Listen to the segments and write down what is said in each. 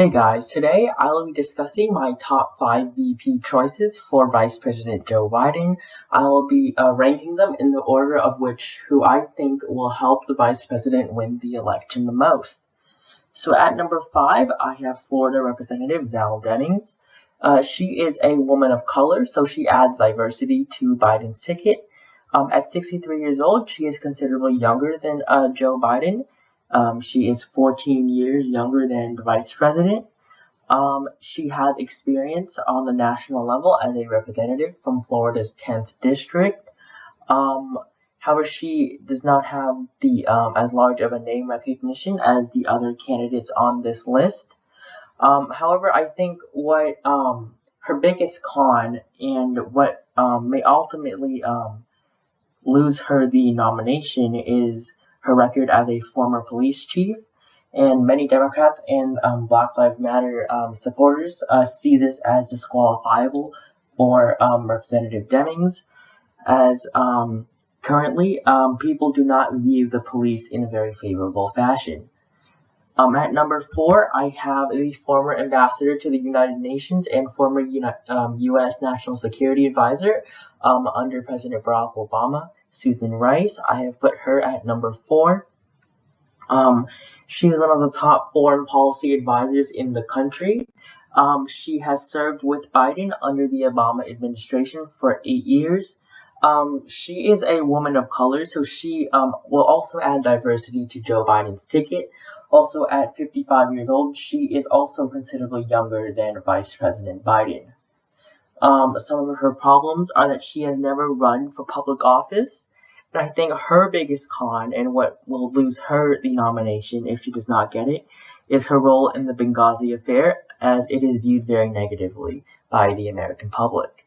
Hey guys, today I will be discussing my top 5 VP choices for Vice President Joe Biden. I will be ranking them in the order of who I think will help the Vice President win the election the most. So at number 5, I have Florida Representative Val Demings. She is a woman of color, so she adds diversity to Biden's ticket. At 63 years old, she is considerably younger than Joe Biden. She is 14 years younger than the vice president. She has experience on the national level as a representative from Florida's 10th district. However, she does not have the as large of a name recognition as the other candidates on this list. However, I think what her biggest con and what may ultimately lose her the nomination is her record as a former police chief, and many Democrats and Black Lives Matter supporters see this as disqualifiable for Representative Demings, as currently people do not view the police in a very favorable fashion. At number 4, I have the former ambassador to the United Nations and former U.S. National Security Advisor under President Barack Obama, Susan Rice. I have put her at number 4. She's one of the top foreign policy advisors in the country. She has served with Biden under the Obama administration for 8 years. She is a woman of color, so she will also add diversity to Joe Biden's ticket. Also, at 55 years old, she is also considerably younger than Vice President Biden. Some of her problems are that she has never run for public office, and I think her biggest con, and what will lose her the nomination if she does not get it, is her role in the Benghazi affair, as it is viewed very negatively by the American public.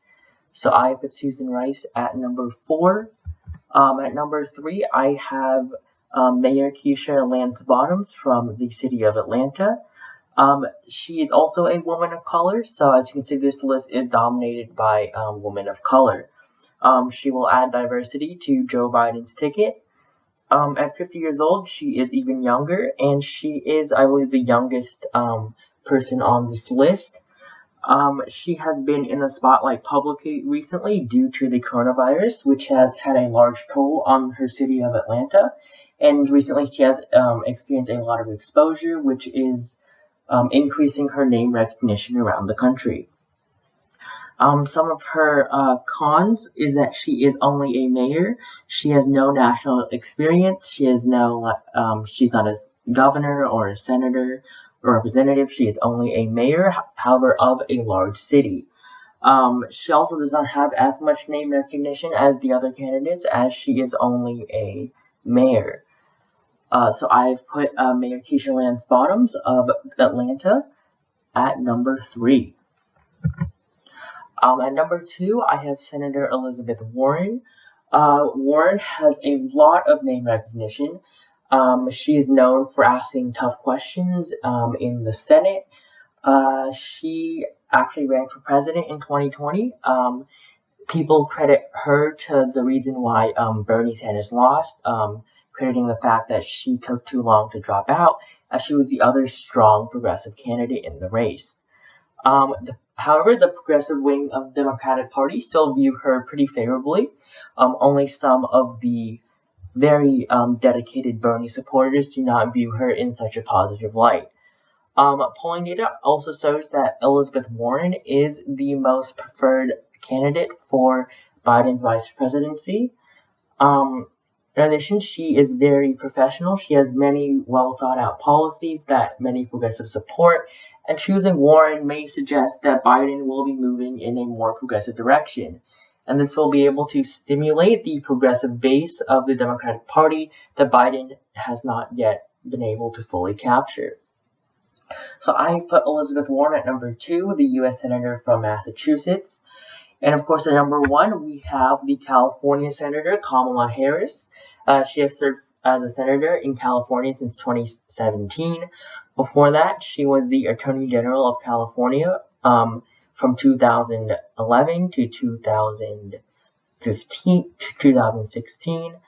So I put Susan Rice at number 4. At number 3, I have Mayor Keisha Lance Bottoms from the city of Atlanta. She is also a woman of color, so as you can see, this list is dominated by women of color. She will add diversity to Joe Biden's ticket. At 50 years old, she is even younger, and she is, I believe, the youngest person on this list. She has been in the spotlight publicly recently due to the coronavirus, which has had a large toll on her city of Atlanta. And recently she has experienced a lot of exposure, which is increasing her name recognition around the country. Some of her cons is that she is only a mayor. She has no national experience. She has she's not a governor or a senator or representative. She is only a mayor, however, of a large city. She also does not have as much name recognition as the other candidates, as she is only a mayor. So I've put Mayor Keisha Lance Bottoms of Atlanta at number 3. At number 2, I have Senator Elizabeth Warren. Warren has a lot of name recognition. She is known for asking tough questions in the Senate. She actually ran for president in 2020. People credit her to the reason why Bernie Sanders lost, crediting the fact that she took too long to drop out, as she was the other strong progressive candidate in the race. However, the progressive wing of the Democratic Party still view her pretty favorably. Only some of the very dedicated Bernie supporters do not view her in such a positive light. Polling data also shows that Elizabeth Warren is the most preferred candidate for Biden's vice presidency. In addition, she is very professional. She has many well thought out policies that many progressives support, and choosing Warren may suggest that Biden will be moving in a more progressive direction. And this will be able to stimulate the progressive base of the Democratic Party that Biden has not yet been able to fully capture. So I put Elizabeth Warren at number 2, the U.S. Senator from Massachusetts. And of course, at number 1, we have the California Senator, Kamala Harris. She has served as a senator in California since 2017. Before that, she was the Attorney General of California from 2011 to 2015 to 2016.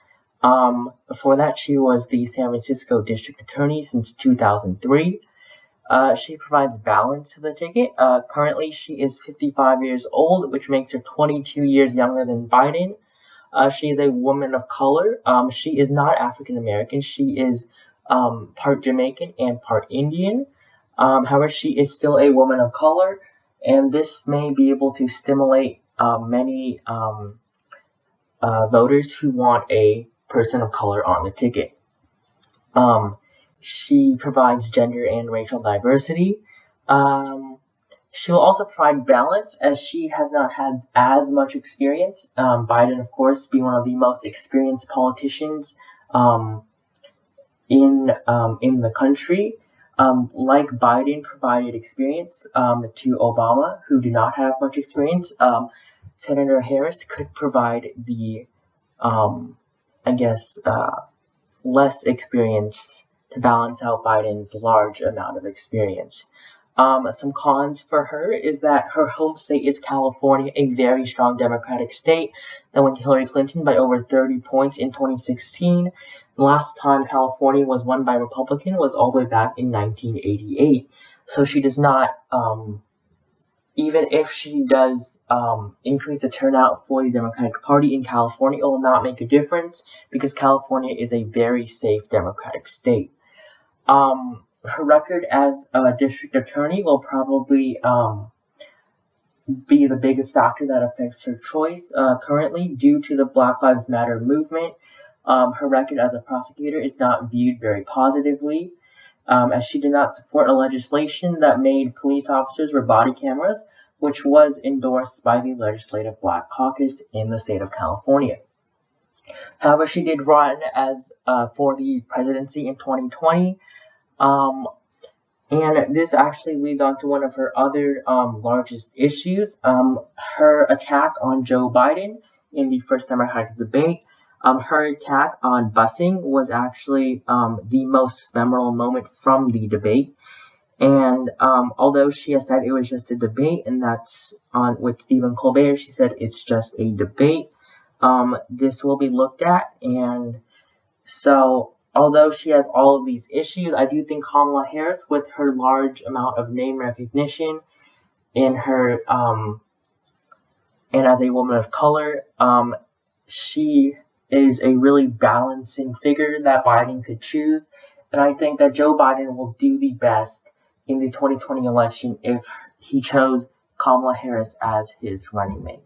Before that, she was the San Francisco District Attorney since 2003. She provides balance to the ticket. Currently, she is 55 years old, which makes her 22 years younger than Biden. She is a woman of color. She is not African American. She is part Jamaican and part Indian. However, she is still a woman of color, and this may be able to stimulate many voters who want a person of color on the ticket. She provides gender and racial diversity. She will also provide balance, as she has not had as much experience. Biden, of course, being one of the most experienced politicians in the country. Like Biden provided experience to Obama, who do not have much experience. Senator Harris could provide the, less experienced to balance out Biden's large amount of experience. Some cons for her is that her home state is California, a very strong Democratic state that went to Hillary Clinton by over 30 points in 2016. The last time California was won by a Republican was all the way back in 1988. So she does not, even if she does increase the turnout for the Democratic Party in California, it will not make a difference because California is a very safe Democratic state. Her record as a district attorney will probably be the biggest factor that affects her choice currently due to the Black Lives Matter movement. Her record as a prosecutor is not viewed very positively, as she did not support a legislation that made police officers wear body cameras, which was endorsed by the Legislative Black Caucus in the state of California. However, she did run as for the presidency in 2020. And this actually leads on to one of her other largest issues, her attack on Joe Biden in the first Democratic debate. Her attack on busing was actually the most memorable moment from the debate. And although she has said it was just a debate, and that's on with Stephen Colbert, she said it's just a debate. This will be looked at, and so although she has all of these issues, I do think Kamala Harris, with her large amount of name recognition in her and as a woman of color, she is a really balancing figure that Biden could choose. And I think that Joe Biden will do the best in the 2020 election if he chose Kamala Harris as his running mate.